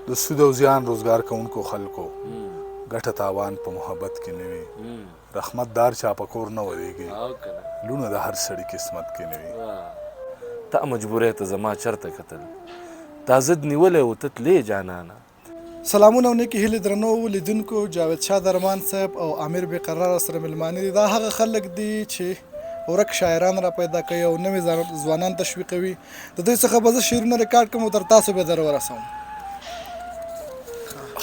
د سود او زیان روزګار کوونکو خلکو ګټه تاوان په محبت کې نه وي، رحمت دار چا په کور نه ودرېږي، لوڼه د هر سړي قسمت کې نه وي. تا مجبوری ته زما چرته کتل، تا ضد نیولی و ته تلې جانانه. سلامونه او نیکې هیلې درنو لیدونکو، جاوید شاه درمان صاحب او امیر بقرار سره ملمانه دي. دا هغه خلک دي چې ورک شاعران را پیدا کوي او نوې ځوانان تشویقوي. د دوی څخه به زه شعرونه ریکارډ کړم او تر تاسو به در ورسوم.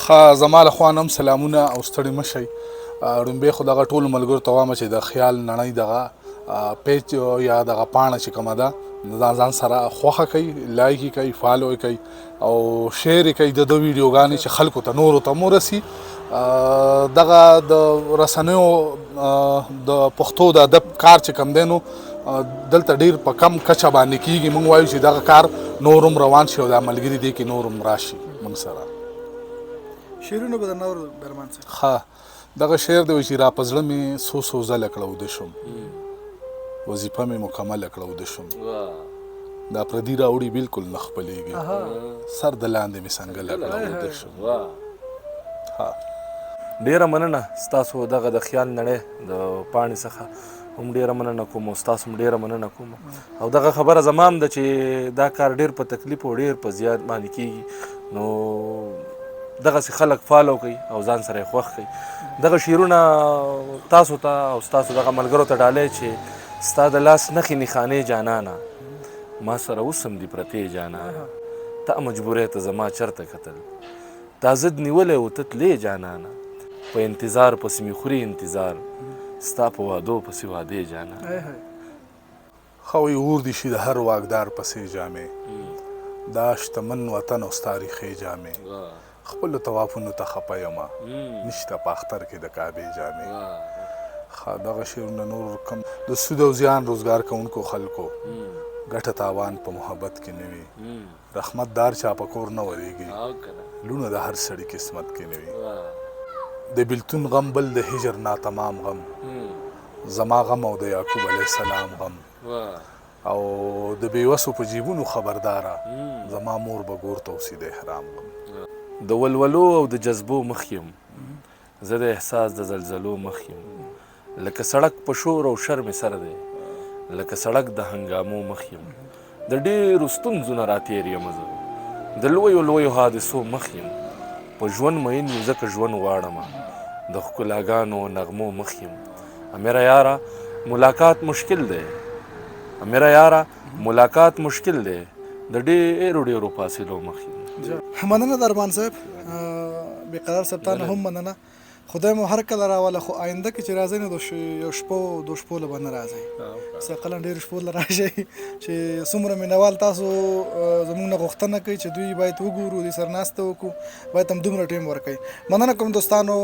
ښه، زما له خوا نه هم سلامونه او ستړي مه شئ. ړومبی خو دغه ټولو ملګرو ته وایم چې د خیال نړۍ دغه پیج یا دغه پاڼه چې کومه ده د ځان سره خوښه کوي، لایک یې کوي، فالو یې کوي او شیر یې کوي د ده ویډیوګانې چې خلکو ته نورو ته ورسي. دغه د رسنیو د پښتو د ادب کار چې کوم دی نو دلته ډېر په کم کچه باندې کېږي. موږ وایو چې دغه کار نور هم روان شي او دا ملګري دی کې نور هم راشي موږ سره. شعرونه به درنه اورو درمان صاحب. ښه، دغه شعر دی چې را په زړه مې څو ځله کړه وده شم، وظیفه مې مکمله کړه وده شم، دا پردي راوړي بلکل نه خپلېږي، سر د لاندې مې څنګله کړه وده شم. ډېره مننه ستاسو دغه د خیال نړۍ د پاڼې څخه هم ډېره مننه کوم او ستاسو هم ډېره مننه کوم. او دغه خبره زما هم ده چې دا کار ډېر په تکلیف او ډېر په زیات باندې کېږي، نو دغسې خلک فالو کوي او ځان سره یې خوښ کوي. دغه شعرونه تاسو ته او ستاسو دغه ملګرو ته ډالۍ چې ستا د لاس نښې نښانې جانانه ما سره اوس هم دي پرتې جانانه. تا مجبوری ته زما چرته کتل، تا ضد نیولی و ته تلې جانانه، په انتظار پسې مې خوري انتظار، ستا په وعدو پسې وعدې جانانه. ښه وایي اور دې شي د هر واکدار پسې جامې، دا شتمن وطن او ستا ریښې جامې، خپلو طوافونو ته خفه یمه نشته په اختر کې د کعبې جامې. ښه، دغه شعرونه نور کم د سود او زیان روزګار کوونکو خلکو ګټه تاوان په محبت کې نه وي، رحمت دار چا په کور نه ودرېږي، لوڼه د هر سړي قسمت کې نه وي. د بېلتون غم بل د هجر ناتمام غم، زما غم او د یعقوب علیه السلام غم، او د بېوسو په جیبونو خبرداره زما مور به ګور ته اوسي د احرام غم. د ولولو او د جذبو مخ یم، زه د احساس د زلزلو مخ یم، لکه سړک په شور او شر مې سر دی، لکه سړک د هنګامو مخ یم، د ډېرو ستونزو نه راتېر یم زه، د لویو لویو حادثو مخ یم، په ژوند مین یو ځکه ژوند غواړمه، د ښکلاګانو نغمو مخ یم. امیره یاره ملاقات مشکل دی، امیره یاره ملاقات مشکل دی، د ډېرو ډېرو فاصلو مخ یم. مننه درمان صاحب، بقرار صاحب تا نه هم مننه. خدای مو هر کله راوله، خو آینده کې چې راځئ نو د یو شپو دو شپو له به نه راځئ، څقلا ډېرو شپو له راشئ چې څومره مینوال تاسو زموږ نه غوښتنه کوي چې دوی باید وګورو، دوی سره ناسته وکړو، باید هم دومره ټایم ورکوي. مننه کوم دوستانو.